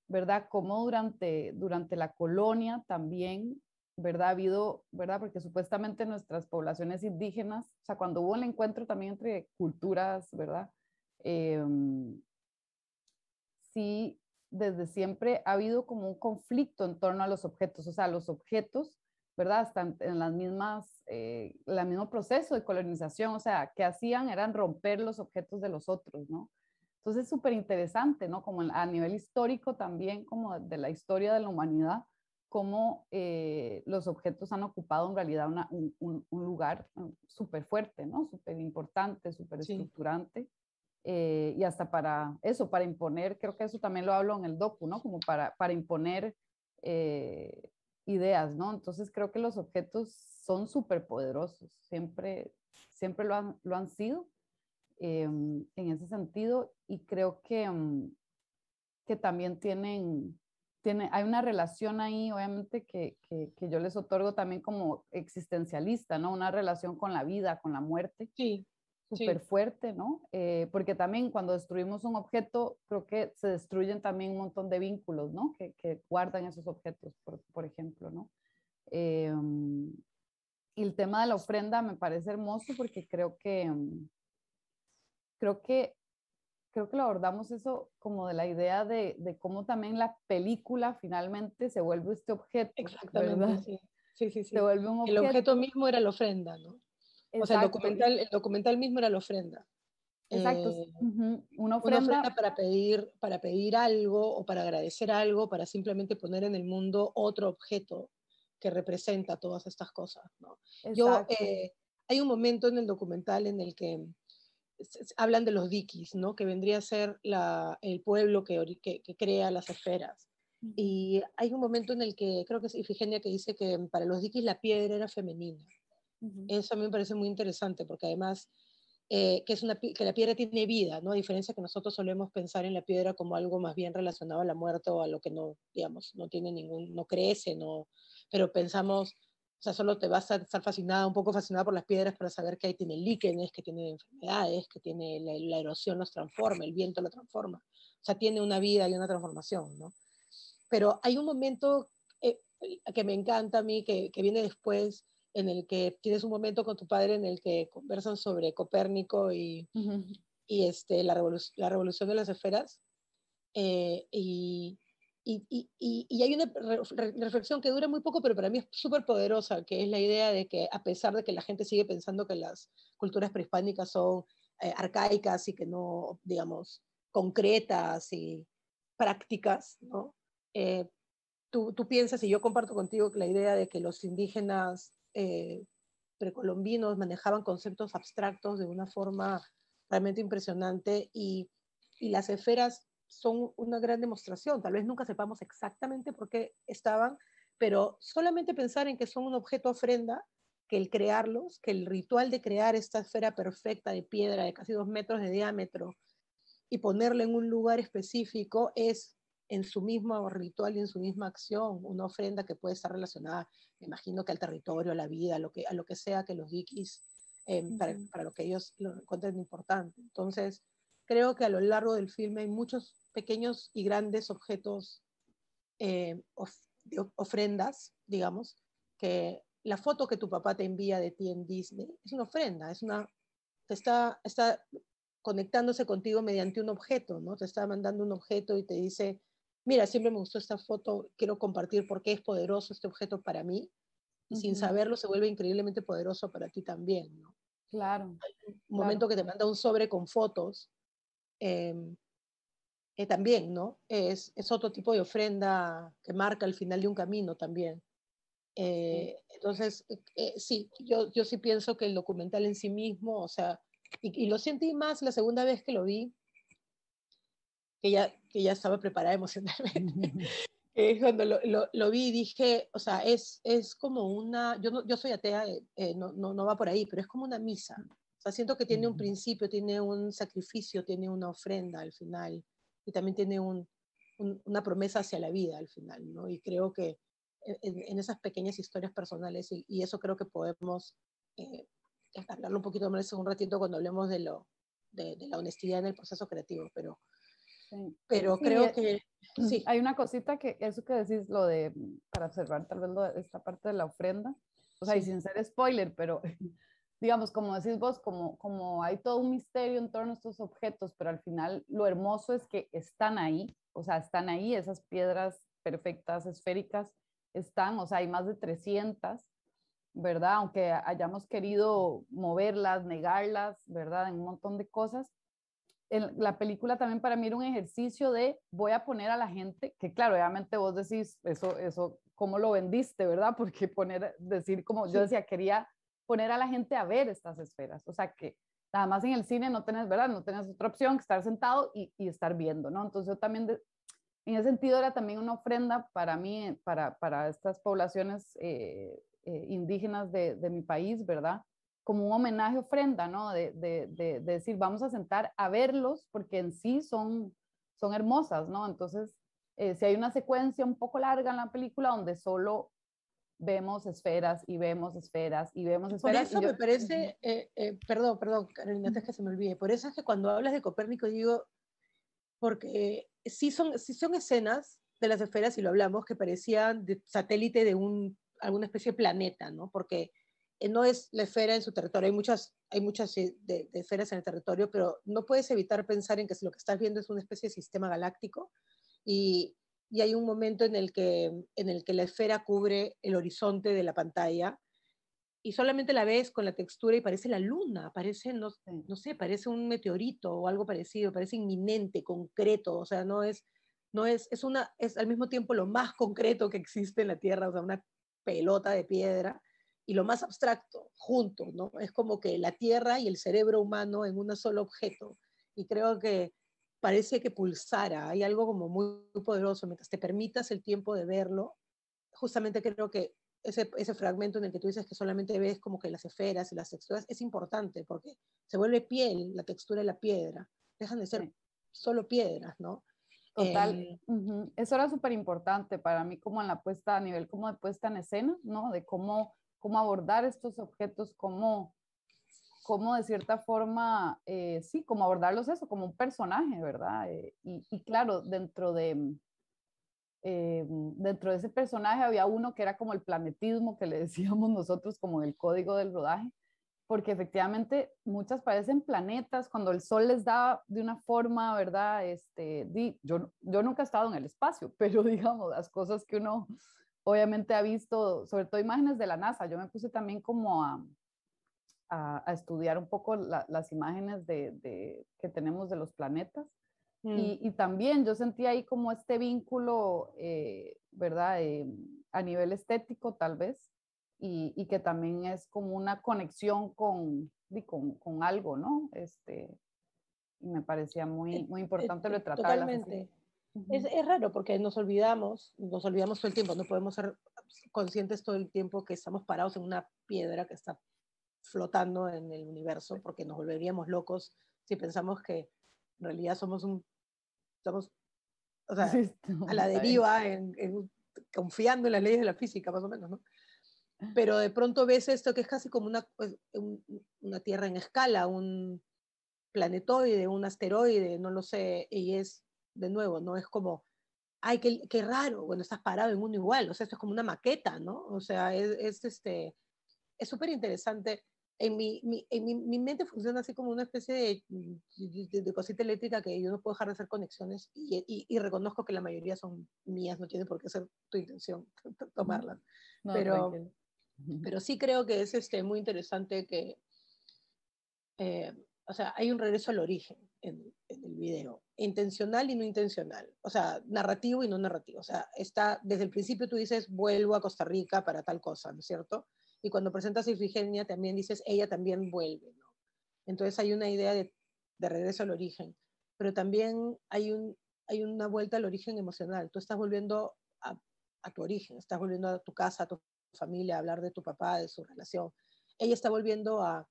S3: ¿verdad? Como durante la colonia también, ¿verdad? Ha habido, ¿verdad? Porque supuestamente nuestras poblaciones indígenas, o sea, cuando hubo el encuentro también entre culturas, ¿verdad? Eh, sí, desde siempre ha habido como un conflicto en torno a los objetos, o sea, los objetos, ¿verdad? Están en las mismas, el mismo proceso de colonización, o sea, que hacían eran romper los objetos de los otros, ¿no? Entonces es súper interesante, ¿no? Como a nivel histórico también, como de la historia de la humanidad, cómo los objetos han ocupado en realidad un lugar súper fuerte, ¿no? Súper importante, súper
S2: sí,
S3: estructurante. Y hasta para eso, para imponer, creo que eso también lo hablo en el docu, ¿no? Como para imponer eh, ideas, ¿no? Entonces creo que los objetos son súper poderosos, siempre lo han sido. en ese sentido, y creo que también hay una relación ahí, obviamente, que yo les otorgo también como existencialista, ¿no? Una relación con la vida, con la muerte.
S2: Sí,
S3: Súper fuerte, ¿no? Porque también cuando destruimos un objeto, creo que se destruyen también un montón de vínculos, ¿no? Que guardan esos objetos, por ejemplo, ¿no? Y el tema de la ofrenda me parece hermoso porque creo que, creo que lo abordamos eso como de la idea de cómo también la película finalmente se vuelve este objeto,
S2: exactamente,
S3: ¿verdad?
S2: sí. Sí, sí,
S3: Se
S2: sí.
S3: vuelve un
S2: El objeto
S3: objeto,
S2: mismo era la ofrenda, ¿no? O sea,
S3: exacto,
S2: el documental mismo era la ofrenda.
S3: exacto,
S2: Eh,
S3: una
S2: una
S3: ofrenda,
S2: ofrenda para pedir algo o para agradecer algo, para simplemente poner en el mundo otro objeto que representa todas estas cosas, ¿no? Yo,
S3: exacto.
S2: hay un momento en el documental en el que hablan de los Dikis, ¿no? Que vendría a ser el pueblo que crea las esferas. Y hay un momento en el que creo que es Ifigenia que dice que para los Dikis la piedra era femenina. Eso a mí me parece muy interesante porque además que la piedra tiene vida, ¿no? A diferencia que nosotros solemos pensar en la piedra como algo más bien relacionado a la muerte o a lo que no, digamos, no tiene no crece, no, pero pensamos, o sea, solo te vas a estar fascinada, un poco fascinada por las piedras para saber que ahí tiene líquenes, que tiene enfermedades, que tiene la erosión los transforma, el viento lo transforma. O sea, tiene una vida y una transformación, ¿no? Pero hay un momento que me encanta a mí, que viene después, en el que tienes un momento con tu padre en el que conversan sobre Copérnico la revolución de las esferas. eh, y, y hay una reflexión que dura muy poco, pero para mí es súper poderosa, que es la idea de que a pesar de que la gente sigue pensando que las culturas prehispánicas son arcaicas y que no, digamos, concretas y prácticas, ¿no? Eh, tú piensas, y yo comparto contigo la idea de que los indígenas precolombinos manejaban conceptos abstractos de una forma realmente impresionante y las esferas son una gran demostración. Tal vez nunca sepamos exactamente por qué estaban, pero solamente pensar en que son un objeto ofrenda, que el crearlos, que el ritual de crear esta esfera perfecta de piedra de casi 2 metros de diámetro y ponerla en un lugar específico es en su mismo ritual y en su misma acción una ofrenda que puede estar relacionada, me imagino que al territorio, a la vida, a lo que sea que los Dikis, para lo que ellos lo encuentren importante. Entonces, creo que a lo largo del filme hay muchos pequeños y grandes objetos, ofrendas, digamos, que la foto que tu papá te envía de ti en Disney es una ofrenda, está conectándose contigo mediante un objeto, ¿no? Te está mandando un objeto y te dice, mira, siempre me gustó esta foto, quiero compartir por qué es poderoso este objeto para mí, y sin saberlo se vuelve increíblemente poderoso para ti también, ¿no?
S3: Claro,
S2: Un
S3: claro.
S2: momento que te manda un sobre con fotos, eh, también, ¿no? Es otro tipo de ofrenda que marca el final de un camino también.
S3: Sí.
S2: Entonces, sí, yo sí pienso que el documental en sí mismo, o sea, y lo sentí más la segunda vez que lo vi, que ya estaba preparada emocionalmente. Cuando lo vi dije, o sea, es como una, yo soy atea, no va por ahí, pero es como una misa. O sea, siento que tiene un principio, tiene un sacrificio, tiene una ofrenda al final y también tiene una promesa hacia la vida al final, ¿no? Y creo que en esas pequeñas historias personales, y eso creo que podemos eh, hablarlo un poquito más en un ratito cuando hablemos de la honestidad en el proceso creativo,
S3: Sí,
S2: pero
S3: sí,
S2: creo que sí.
S3: hay una cosita que eso que decís, para observar tal vez esta parte de la ofrenda, o sea, y
S2: Sí,
S3: sin ser spoiler, pero digamos, como decís vos, como hay todo un misterio en torno a estos objetos, pero al final lo hermoso es que están ahí, o sea, están ahí, esas piedras perfectas, esféricas, están, o sea, hay más de 300, ¿verdad? Aunque hayamos querido moverlas, negarlas, ¿verdad? En un montón de cosas, la película también para mí era un ejercicio de voy a poner a la gente, que claro, obviamente vos decís, eso, ¿cómo lo vendiste, verdad? Porque decir como, yo
S2: sí.
S3: decía, quería poner a la gente a ver estas esferas, o sea que nada más en el cine no tenés, ¿verdad? No tenés otra opción que estar sentado y estar viendo, ¿no? Entonces yo también, en ese sentido era también una ofrenda para mí, para estas poblaciones indígenas de mi país, ¿verdad? como un homenaje, ofrenda, ¿no? De decir, vamos a sentar a verlos porque en sí son hermosas, ¿no? Entonces, si hay una secuencia un poco larga en la película donde solo vemos esferas y vemos esferas y vemos
S2: Por
S3: esferas.
S2: eso me parece, perdón, Carolina, antes que se me olvide, por eso es que cuando hablas de Copérnico digo, porque sí son escenas de las esferas, y lo hablamos, que parecían de satélite de alguna especie de planeta, ¿no? Porque no es la esfera en su territorio, hay muchas de esferas en el territorio, pero no puedes evitar pensar en que lo que estás viendo es una especie de sistema galáctico, y, y hay un momento en el que la esfera cubre el horizonte de la pantalla, y solamente la ves con la textura y parece la luna, parece, no,
S3: Sí.
S2: no sé, parece un meteorito o algo parecido, parece inminente, concreto, o sea, es al mismo tiempo lo más concreto que existe en la Tierra, o sea, una pelota de piedra, y lo más abstracto, juntos, ¿no? Es como que la Tierra y el cerebro humano en un solo objeto, y creo que parece que pulsara, hay algo como muy, muy poderoso, mientras te permitas el tiempo de verlo, justamente creo que ese fragmento en el que tú dices que solamente ves como que las esferas y las texturas es importante porque se vuelve piel, la textura de la piedra, dejan de ser
S3: Sí.
S2: solo piedras, ¿no?
S3: Total, eso era súper importante para mí como en la puesta a nivel como de puesta en escena, ¿no? De cómo abordar estos objetos, cómo de cierta forma, sí, como abordarlos eso, como un personaje, ¿verdad? Y claro, dentro de ese personaje había uno que era como el planetismo que le decíamos nosotros como el código del rodaje, porque efectivamente muchas parecen planetas, cuando el sol les da de una forma, ¿verdad? Yo nunca he estado en el espacio, pero digamos, las cosas que uno obviamente ha visto, sobre todo imágenes de la NASA, yo me puse también como a estudiar un poco las imágenes que tenemos de los planetas. Y también yo sentí ahí como este vínculo, ¿verdad? A nivel estético tal vez, y que también es como una conexión con algo, ¿no? Y me parecía muy importante retratarlas así.
S2: Totalmente.
S3: Ujú.
S2: Es raro porque nos olvidamos todo el tiempo, no podemos ser conscientes todo el tiempo que estamos parados en una piedra que está flotando en el universo, porque nos volveríamos locos si pensamos que en realidad estamos, o sea,
S3: Sí,
S2: a la
S3: estamos ahí.
S2: deriva, confiando en las leyes de la física, más o menos, ¿no? Pero de pronto ves esto que es casi como una Tierra en escala, un planetoide, un asteroide, no lo sé, y es, de nuevo, no es como, ay, qué raro, bueno, estás parado en uno igual, o sea, esto es como una maqueta, ¿no? O sea, es súper interesante. Mi mente funciona así como una especie de cosita eléctrica que yo no puedo dejar de hacer conexiones, y reconozco que la mayoría son mías, no tiene por qué ser tu intención tomarlas.
S3: No,
S2: Pero,
S3: tranquilo.
S2: pero sí creo que es muy interesante que, eh, o sea, hay un regreso al origen en el video, intencional y no intencional, o sea, narrativo y no narrativo, o sea, está, desde el principio tú dices, vuelvo a Costa Rica para tal cosa, ¿no es cierto? Y cuando presentas a Ifigenia también dices, ella también vuelve, ¿no? Entonces hay una idea de regreso al origen, pero también hay una vuelta al origen emocional, tú estás volviendo a tu origen, estás volviendo a tu casa, a tu familia, a hablar de tu papá, de su relación. Ella está volviendo a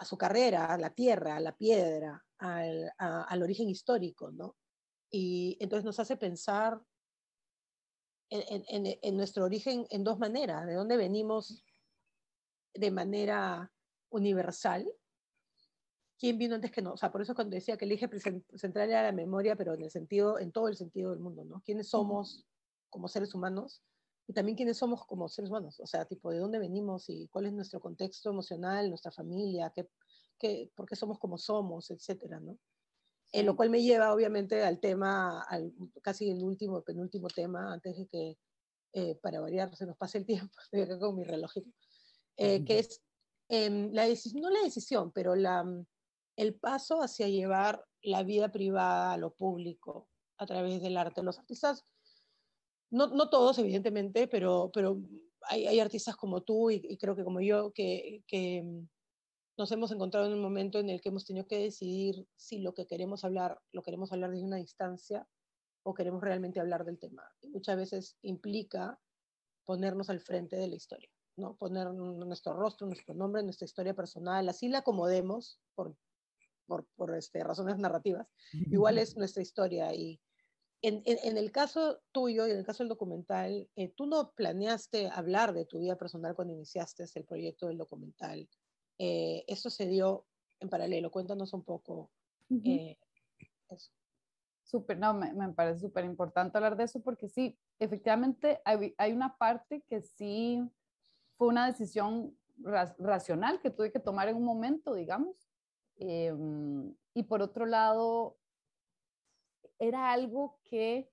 S2: su carrera, a la tierra, a la piedra, al origen histórico, ¿no? Y entonces nos hace pensar en nuestro origen en dos maneras, de dónde venimos de manera universal, quién vino antes que no, o sea, por eso cuando decía que el eje central era la memoria, pero en todo el sentido del mundo, ¿no? ¿Quiénes somos como seres humanos? Y también quiénes somos como seres humanos, o sea, tipo, de dónde venimos y cuál es nuestro contexto emocional, nuestra familia, por qué somos como somos, etcétera, ¿no? Lo
S3: Sí.
S2: cual me lleva obviamente al tema, casi el penúltimo tema, antes de que, para variar, se nos pase el tiempo, estoy acá con mi relojito, que es no la decisión, pero el paso hacia llevar la vida privada a lo público a través del arte. Los artistas, no todos evidentemente, pero hay artistas como tú y creo que como yo que nos hemos encontrado en un momento en el que hemos tenido que decidir si lo queremos hablar desde una distancia o queremos realmente hablar del tema. Y muchas veces implica ponernos al frente de la historia. ¿no? Poner nuestro rostro, nuestro nombre, nuestra historia personal, así la acomodemos por razones narrativas. Igual es nuestra historia. Y en el caso tuyo y en el caso del documental, tú no planeaste hablar de tu vida personal cuando iniciaste el proyecto del documental. Eso se dio en paralelo. Cuéntanos un poco eso.
S3: Súper, no, me parece súper importante hablar de eso porque sí, efectivamente hay una parte que sí fue una decisión racional que tuve que tomar en un momento, digamos. Y por otro lado, era algo que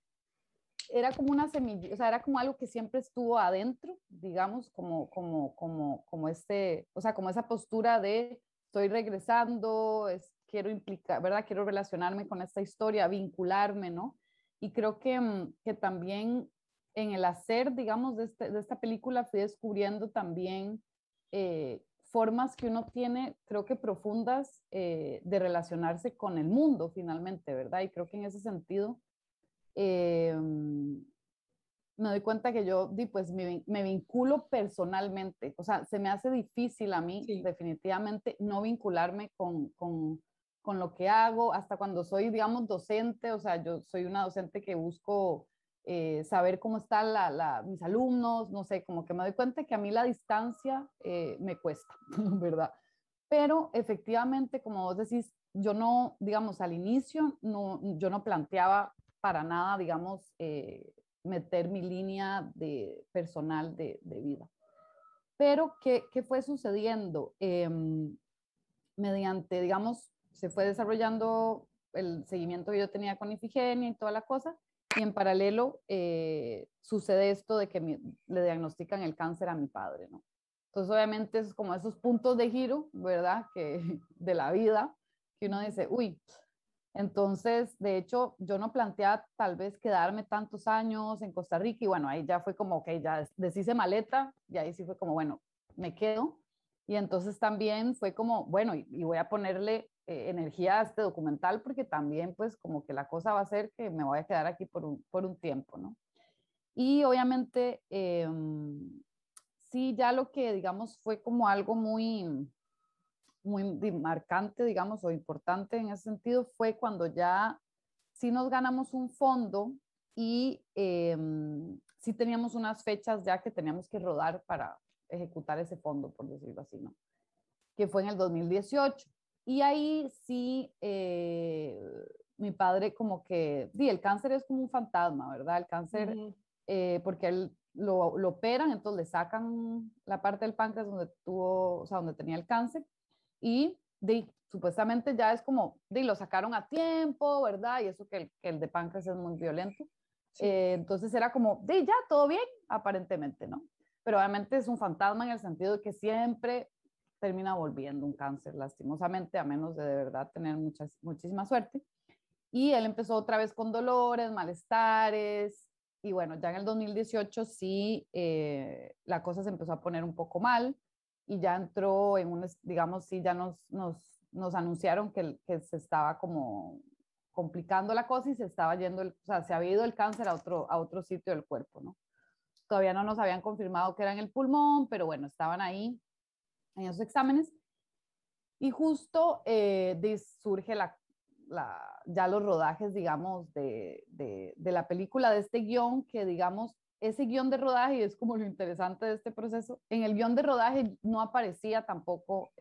S3: era como una semilla, o sea, era como algo que siempre estuvo adentro, digamos, como o sea, como esa postura de estoy regresando, quiero implicar, ¿verdad? Quiero relacionarme con esta historia, vincularme, ¿no? Y creo que también en el hacer, digamos, de esta película fui descubriendo también formas que uno tiene, creo que profundas, de relacionarse con el mundo finalmente, ¿verdad? Y creo que en ese sentido me doy cuenta que yo pues me vinculo personalmente, o sea, se me hace difícil a mí
S2: Sí.
S3: definitivamente no vincularme con lo que hago, hasta cuando soy, digamos, docente, o sea, yo soy una docente que busco saber cómo están mis alumnos, no sé, como que me doy cuenta que a mí la distancia me cuesta, ¿verdad? Pero efectivamente, como vos decís, yo no, digamos, al inicio, no, yo no planteaba para nada, digamos, meter mi línea de personal de vida. Pero, ¿qué fue sucediendo? Mediante, digamos, se fue desarrollando el seguimiento que yo tenía con Ifigenia y toda la cosa, y en paralelo sucede esto de que le diagnostican el cáncer a mi padre, ¿no? Entonces, obviamente, es como esos puntos de giro, ¿verdad? De la vida, que uno dice, uy, entonces, de hecho, yo no planteaba tal vez quedarme tantos años en Costa Rica y bueno, ahí ya fue como, ok, ya deshice maleta y ahí sí fue como, bueno, me quedo. Y entonces también fue como, bueno, y voy a ponerle energía a este documental porque también pues como que la cosa va a ser que me voy a quedar aquí por un tiempo, ¿no? Y obviamente, sí, ya lo que digamos fue como algo muy marcante, digamos, o importante en ese sentido, fue cuando ya sí nos ganamos un fondo y sí teníamos unas fechas ya que teníamos que rodar para ejecutar ese fondo, por decirlo así, ¿no? Que fue en el 2018. Y ahí sí, mi padre como que, sí, el cáncer es como un fantasma, ¿verdad? El cáncer, porque él lo operan, entonces le sacan la parte del páncreas donde tuvo, o sea, donde tenía el cáncer y supuestamente ya es como, lo sacaron a tiempo, ¿verdad? Y eso que el de páncreas es muy violento.
S2: Sí.
S3: Entonces era como, ya, todo bien, aparentemente, ¿no? Pero obviamente es un fantasma en el sentido de que siempre termina volviendo un cáncer, lastimosamente, a menos de verdad tener muchísima suerte. Y él empezó otra vez con dolores, malestares, y bueno, ya en el 2018 sí, la cosa se empezó a poner un poco mal y ya entró en un, digamos, sí, ya nos anunciaron que se estaba como complicando la cosa y se estaba yendo, o sea, se había ido el cáncer a otro sitio del cuerpo, ¿no? Todavía no nos habían confirmado que era en el pulmón, pero bueno, estaban ahí en esos exámenes. Y justo surge ya los rodajes, digamos, de la película, de este guión, que digamos, ese guión de rodaje, y es como lo interesante de este proceso, en el guión de rodaje no aparecía tampoco,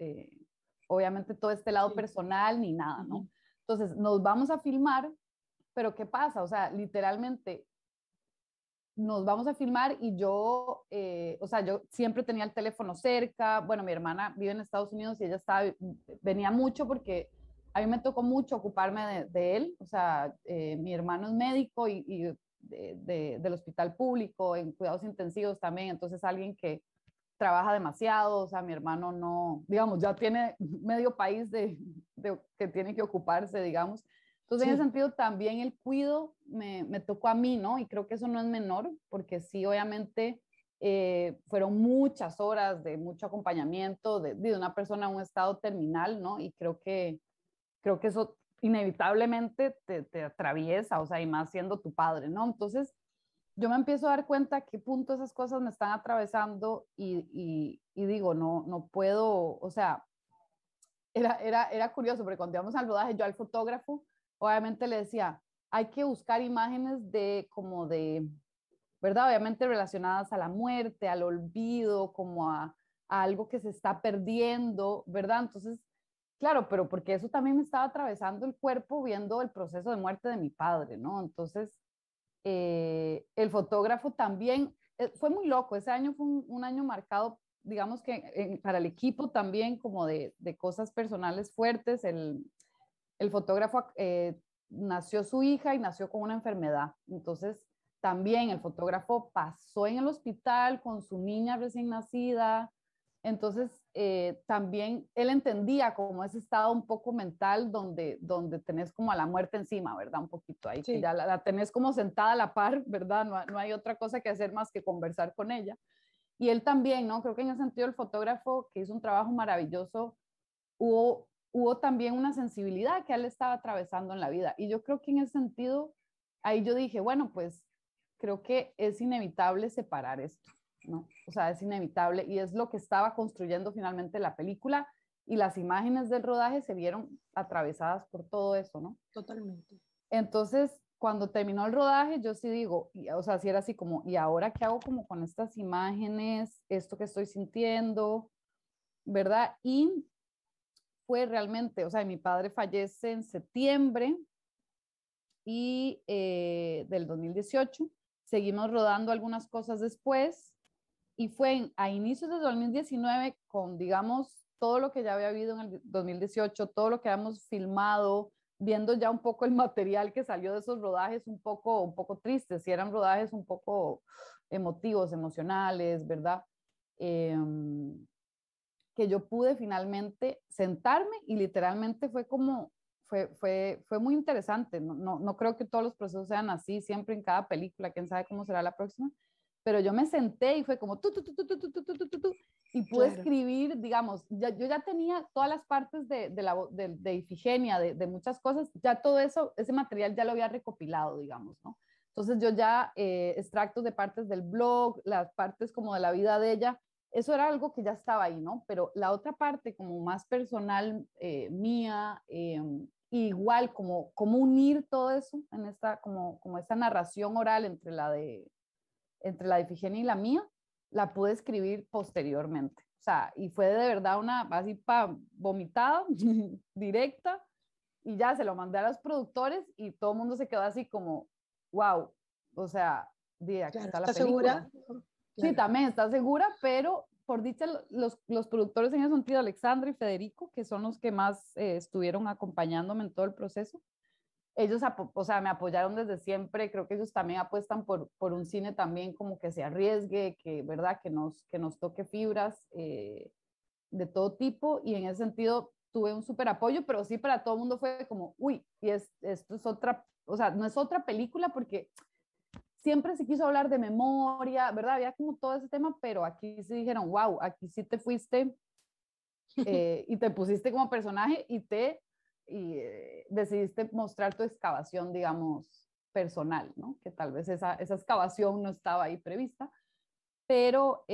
S3: obviamente, todo este lado personal ni nada, ¿no? Entonces, nos vamos a filmar, pero ¿qué pasa? O sea, literalmente nos vamos a filmar y yo, o sea, yo siempre tenía el teléfono cerca. Bueno, mi hermana vive en Estados Unidos y ella venía mucho porque a mí me tocó mucho ocuparme de él. O sea, mi hermano es médico y del hospital público, en cuidados intensivos también. Entonces, alguien que trabaja demasiado, o sea, mi hermano no, digamos, ya tiene medio país que tiene que ocuparse, digamos. Entonces, en ese sentido, también el cuido me tocó a mí, ¿no? Y creo que eso no es menor, porque sí, obviamente, fueron muchas horas de mucho acompañamiento de una persona en un estado terminal, ¿no? Y creo que eso inevitablemente te atraviesa, o sea, y más siendo tu padre, ¿no? Entonces, yo me empiezo a dar cuenta a qué punto esas cosas me están atravesando y digo, no puedo, o sea, era curioso, porque cuando íbamos al rodaje, yo al fotógrafo, obviamente le decía, hay que buscar imágenes de como de, ¿verdad? Obviamente relacionadas a la muerte, al olvido, como a algo que se está perdiendo, ¿verdad? Entonces, claro, pero porque eso también me estaba atravesando el cuerpo viendo el proceso de muerte de mi padre, ¿no? Entonces, el fotógrafo también, fue muy loco, ese año fue un año marcado, digamos que para el equipo también como de cosas personales fuertes, el fotógrafo nació su hija y nació con una enfermedad, entonces también el fotógrafo pasó en el hospital con su niña recién nacida, entonces también él entendía como ese estado un poco mental donde tenés como a la muerte encima, ¿verdad? Un poquito ahí,
S2: Sí.
S3: que ya la tenés como sentada a la par, ¿verdad? No hay otra cosa que hacer más que conversar con ella. Y él también, ¿no? Creo que en ese sentido el fotógrafo que hizo un trabajo maravilloso, hubo también una sensibilidad que él estaba atravesando en la vida. Y yo creo que en ese sentido, ahí yo dije, bueno, pues creo que es inevitable separar esto, ¿no? O sea, es inevitable y es lo que estaba construyendo finalmente la película y las imágenes del rodaje se vieron atravesadas por todo eso, ¿no?
S2: Totalmente.
S3: Entonces, cuando terminó el rodaje, yo sí digo, o sea, sí era así como, ¿y ahora qué hago como con estas imágenes, esto que estoy sintiendo, ¿verdad? Y fue realmente, o sea, mi padre fallece en septiembre y del 2018, seguimos rodando algunas cosas después y fue a inicios de 2019 con, digamos, todo lo que ya había habido en el 2018, todo lo que habíamos filmado, viendo ya un poco el material que salió de esos rodajes un poco tristes, si eran rodajes un poco emotivos, emocionales, ¿verdad? Eh, que yo pude finalmente sentarme y literalmente fue como, fue muy interesante. No creo que todos los procesos sean así, siempre en cada película, quién sabe cómo será la próxima, pero yo me senté y fue como y pude
S2: Claro.
S3: escribir, digamos, yo ya tenía todas las partes de Ifigenia, de muchas cosas, ya todo eso, ese material ya lo había recopilado, digamos, ¿no? Entonces yo ya extractos de partes del blog, las partes como de la vida de ella, eso era algo que ya estaba ahí, ¿no? Pero la otra parte como más personal mía, igual como unir todo eso en esta, como esta narración oral entre la de Ifigenia y la mía, la pude escribir posteriormente. O sea, y fue de verdad una, así vomitada, directa, y ya se lo mandé a los productores y todo el mundo se quedó así como, wow, o sea, aquí
S2: Claro,
S3: está la
S2: ¿estás
S3: película.
S2: segura?
S3: Sí,
S2: Claro.
S3: también está segura, pero por dicha, los productores en ese sentido, Alexandra y Federico, que son los que más estuvieron acompañándome en todo el proceso, ellos, o sea, me apoyaron desde siempre. Creo que ellos también apuestan por un cine también como que se arriesgue, que, ¿verdad? Que nos toque fibras de todo tipo. Y en ese sentido tuve un súper apoyo, pero sí para todo el mundo fue como, uy, y esto es otra, o sea, no es otra película porque siempre se quiso hablar de memoria, ¿verdad? Había como todo ese tema, pero aquí sí dijeron, wow, aquí sí te fuiste y te pusiste como personaje y decidiste mostrar tu excavación, digamos, personal, ¿no? Que tal vez esa excavación no estaba ahí prevista, pero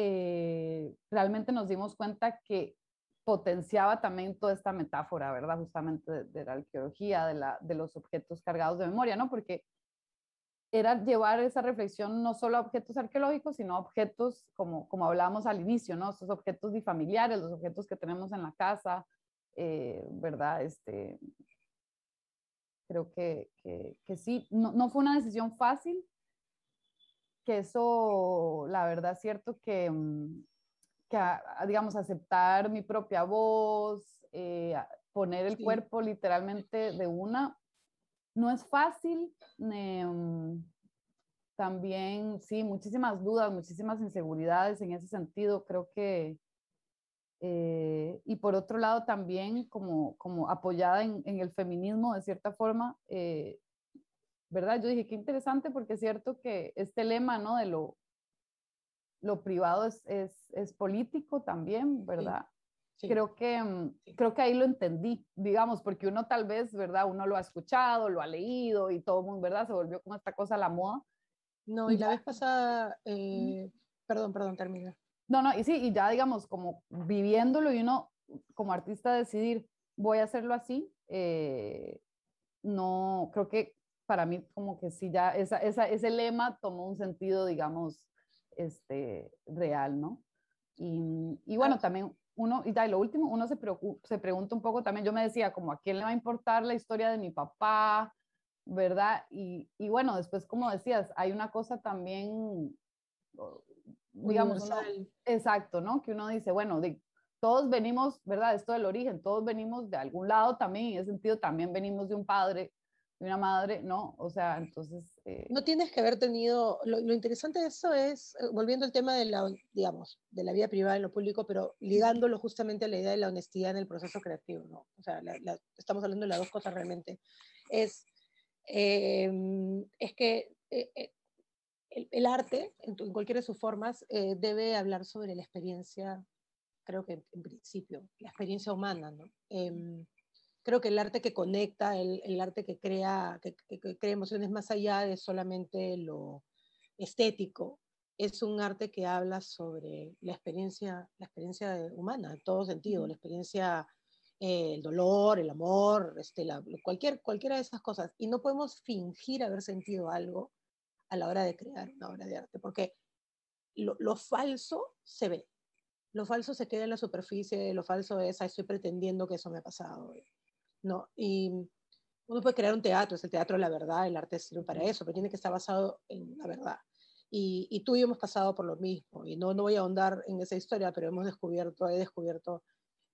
S3: realmente nos dimos cuenta que potenciaba también toda esta metáfora, ¿verdad? Justamente de la arqueología, de los objetos cargados de memoria, ¿no? Porque era llevar esa reflexión no solo a objetos arqueológicos, sino a objetos, como hablábamos al inicio, ¿no? Esos objetos bifamiliares, los objetos que tenemos en la casa, ¿verdad? Creo que sí, no fue una decisión fácil, que eso, la verdad, es cierto que digamos, aceptar mi propia voz, poner el
S2: Sí,
S3: cuerpo literalmente de una, no es fácil. También, sí, muchísimas dudas, muchísimas inseguridades en ese sentido, creo que, y por otro lado también como apoyada en el feminismo de cierta forma, ¿verdad? Yo dije, qué interesante porque es cierto que este lema, ¿no? De lo privado es político también,
S2: sí,
S3: ¿verdad?
S2: sí,
S3: Creo que ahí lo entendí, digamos, porque uno tal vez, ¿verdad? Uno lo ha escuchado, lo ha leído y todo el mundo, ¿verdad? Se volvió como esta cosa a la moda.
S2: No,
S3: Y
S2: y la
S3: ya,
S2: vez pasada,
S3: ujú.
S2: perdón, termina.
S3: No, no, y sí, y ya digamos, como viviéndolo y uno como artista decidir, voy a hacerlo así, no, creo que para mí como que sí, ya ese lema tomó un sentido, digamos, real, ¿no? Y
S2: Ah,
S3: bueno, también uno, y ya, y lo último, uno se pregunta un poco también, yo me decía, como a quién le va a importar la historia de mi papá, ¿verdad? Y bueno, después, como decías, hay una cosa también, digamos, uno,
S2: universal.
S3: exacto, ¿no? Que uno dice, bueno, todos venimos, ¿verdad? Esto del origen, todos venimos de algún lado también, en ese sentido también venimos de un padre, de una madre, ¿no? O sea, entonces,
S2: No tienes que haber tenido, lo interesante de eso es, volviendo al tema de la, digamos, de la vida privada en lo público, pero ligándolo justamente a la idea de la honestidad en el proceso creativo, ¿no? O sea, estamos hablando de las dos cosas realmente. Es, eh, es que el arte, en cualquiera de sus formas, debe hablar sobre la experiencia, creo que en principio, la experiencia humana, ¿no? Creo que el arte que conecta, el arte que crea emociones más allá de solamente lo estético, es un arte que habla sobre la experiencia humana, en todo sentido, la experiencia, el dolor, el amor, cualquiera de esas cosas. Y no podemos fingir haber sentido algo a la hora de crear una obra de arte, porque lo falso se ve, lo falso se queda en la superficie, lo falso es, "Ay, estoy pretendiendo que eso me ha pasado", ¿no? Y uno puede crear un teatro, es el teatro de la verdad, el arte sirve para eso, pero tiene que estar basado en la verdad. Y tú y yo hemos pasado por lo mismo, y no voy a ahondar en esa historia, pero he descubierto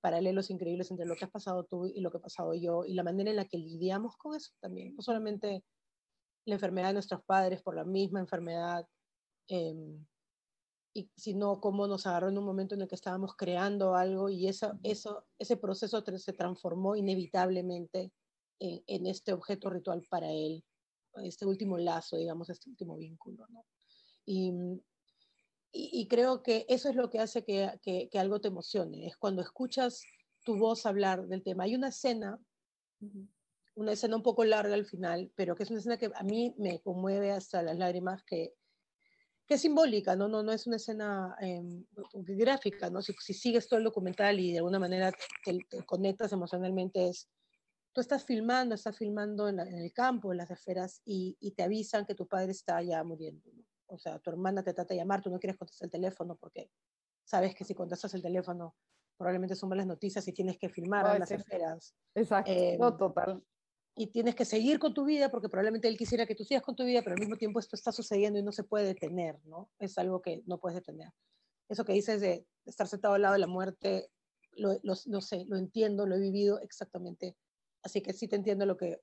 S2: paralelos increíbles entre lo que has pasado tú y lo que he pasado yo, y la manera en la que lidiamos con eso también, no solamente la enfermedad de nuestros padres por la misma enfermedad, eh, y sino cómo nos agarró en un momento en el que estábamos creando algo y ese proceso se transformó inevitablemente en este objeto ritual para él, este último lazo, digamos, este último vínculo, ¿no? Y, y creo que eso es lo que hace que algo te emocione, es cuando escuchas tu voz hablar del tema. Hay una escena un poco larga al final, pero que es una escena que a mí me conmueve hasta las lágrimas, que es simbólica, no es una escena gráfica, ¿no? Si sigues todo el documental y de alguna manera te conectas emocionalmente, tú estás filmando en el campo, en las esferas, y te avisan que tu padre está ya muriendo, ¿no? O sea, tu hermana te trata de llamar, tú no quieres contestar el teléfono porque sabes que si contestas el teléfono probablemente son malas noticias y tienes que filmar
S3: ay,
S2: ambas
S3: sí,
S2: esferas.
S3: exacto,
S2: Eh,
S3: no, total.
S2: y tienes que seguir con tu vida porque probablemente él quisiera que tú sigas con tu vida, pero al mismo tiempo esto está sucediendo y no se puede detener, ¿no? Es algo que no puedes detener. Eso que dices de estar sentado al lado de la muerte, no sé, lo entiendo, lo he vivido exactamente. Así que sí te entiendo lo que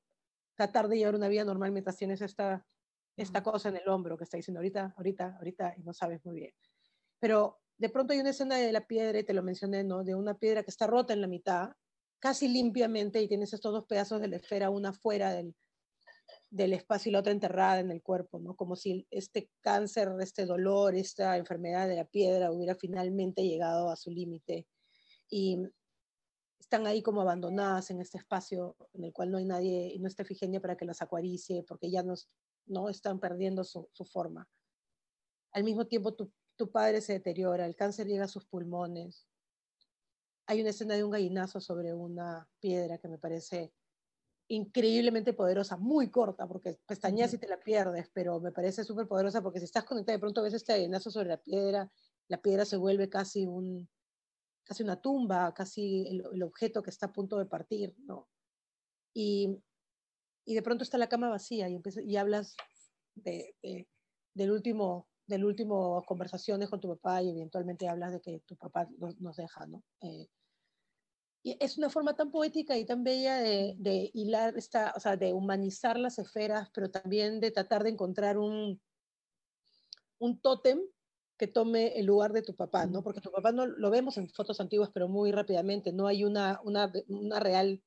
S2: tratar de llevar una vida normal mientras tienes esta cosa en el hombro que está diciendo ahorita, y no sabes muy bien. Pero de pronto hay una escena de la piedra, y te lo mencioné, ¿no? De una piedra que está rota en la mitad, casi limpiamente, y tienes estos dos pedazos de la esfera, una fuera del espacio y la otra enterrada en el cuerpo, ¿no? Como si este cáncer, este dolor, esta enfermedad de la piedra hubiera finalmente llegado a su límite. Y están ahí como abandonadas en este espacio en el cual no hay nadie, y no está Efigenia para que las acaricie, porque ya no están perdiendo su forma. Al mismo tiempo, tu padre se deteriora, el cáncer llega a sus pulmones. Hay una escena de un gallinazo sobre una piedra que me parece increíblemente poderosa, muy corta, porque pestañeas y te la pierdes, pero me parece súper poderosa porque si estás conectada, de pronto ves este gallinazo sobre la piedra se vuelve casi una tumba, casi el objeto que está a punto de partir, ¿no? Y, y de pronto está la cama vacía y hablas de, de- del último conversaciones con tu papá y eventualmente hablas de que tu papá nos deja, ¿no? Y es una forma tan poética y tan bella de hilar o sea, de humanizar las esferas, pero también de tratar de encontrar un tótem que tome el lugar de tu papá, ¿no? Porque tu papá no lo vemos en fotos antiguas, pero muy rápidamente, no hay una real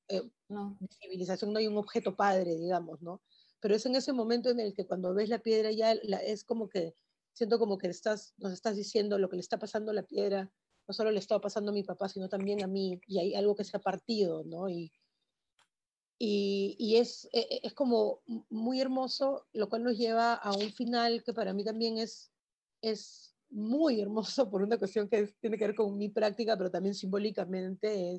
S3: No,
S2: civilización, no hay un objeto padre, digamos, ¿no? Pero es en ese momento en el que cuando ves la piedra ya es como que, siento como que nos estás diciendo lo que le está pasando a la piedra, no solo le está pasando a mi papá, sino también a mí, y hay algo que se ha partido, ¿no? y es como muy hermoso, lo cual nos lleva a un final que para mí también es muy hermoso por una cuestión que tiene que ver con mi práctica, pero también simbólicamente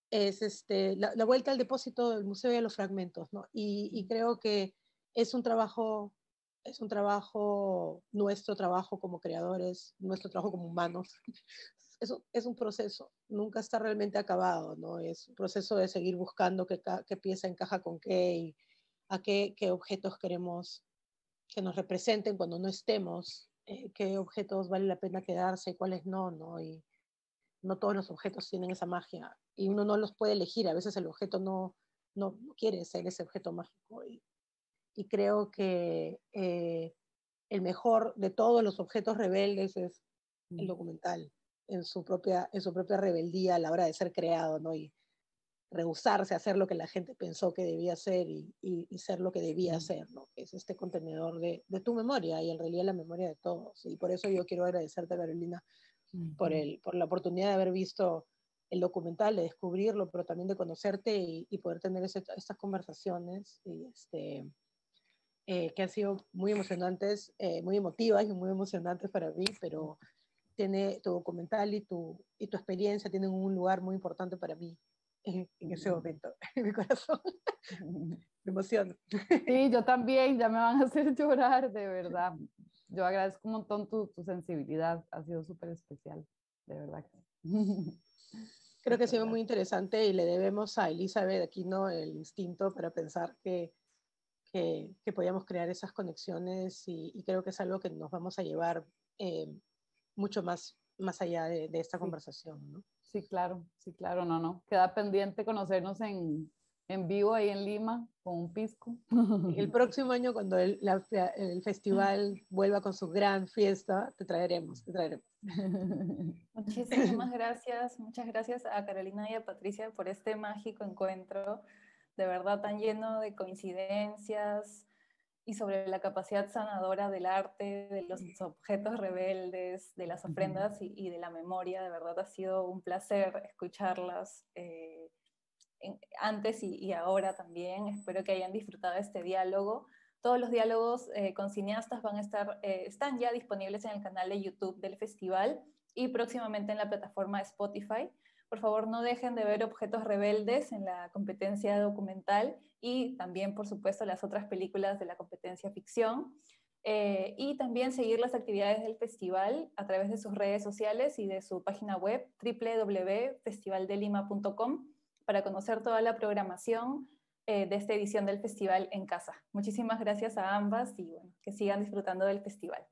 S2: la vuelta al depósito del museo y a los fragmentos, ¿no? Y creo que es un trabajo, nuestro trabajo como creadores, nuestro trabajo como humanos. Es un proceso, nunca está realmente acabado, ¿no? Es un proceso de seguir buscando qué pieza encaja con qué y a qué objetos queremos que nos representen cuando no estemos, qué objetos vale la pena quedarse y cuáles no, ¿no? Y no todos los objetos tienen esa magia y uno no los puede elegir, a veces el objeto no quiere ser ese objeto mágico y creo que el mejor de todos los objetos rebeldes es el documental en su propia rebeldía a la hora de ser creado, ¿no? Y rehusarse a hacer lo que la gente pensó que debía ser y ser lo que debía ser, ¿no? Que es este contenedor de tu memoria y en realidad la memoria de todos. Y por eso yo quiero agradecerte, Carolina, por la oportunidad de haber visto el documental, de descubrirlo, pero también de conocerte y poder tener estas conversaciones que han sido muy emocionantes, muy emotivas y muy emocionantes para mí, pero tu documental y tu experiencia tienen un lugar muy importante para mí en ese momento, en mi corazón. Me emociono.
S3: Sí, yo también, ya me van a hacer llorar, de verdad. Yo agradezco un montón tu sensibilidad, ha sido súper especial, de verdad.
S2: Creo que ha sido muy interesante y le debemos a Elizabeth Aquino el instinto para pensar que podíamos crear esas conexiones y creo que es algo que nos vamos a llevar mucho más allá de esta conversación, ¿no?
S3: Sí, claro, no. Queda pendiente conocernos en vivo ahí en Lima con un pisco.
S2: El próximo año, cuando el festival vuelva con su gran fiesta, te traeremos.
S1: Muchísimas gracias, muchas gracias a Carolina y a Patricia por este mágico encuentro, de verdad tan lleno de coincidencias y sobre la capacidad sanadora del arte, de los objetos rebeldes, de las ofrendas y de la memoria. De verdad ha sido un placer escucharlas antes y ahora también. Espero que hayan disfrutado este diálogo. Todos los diálogos con cineastas están ya disponibles en el canal de YouTube del festival y próximamente en la plataforma Spotify. Por favor, no dejen de ver Objetos Rebeldes en la competencia documental y también, por supuesto, las otras películas de la competencia ficción. Y también seguir las actividades del festival a través de sus redes sociales y de su página web www.festivaldelima.com para conocer toda la programación de esta edición del festival en casa. Muchísimas gracias a ambas y bueno, que sigan disfrutando del festival.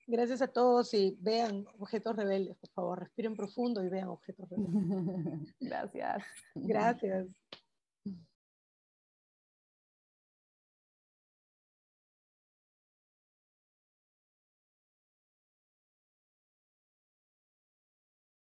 S2: Gracias a todos y vean Objetos Rebeldes, por favor, respiren profundo y vean Objetos Rebeldes.
S3: Gracias.
S2: Gracias.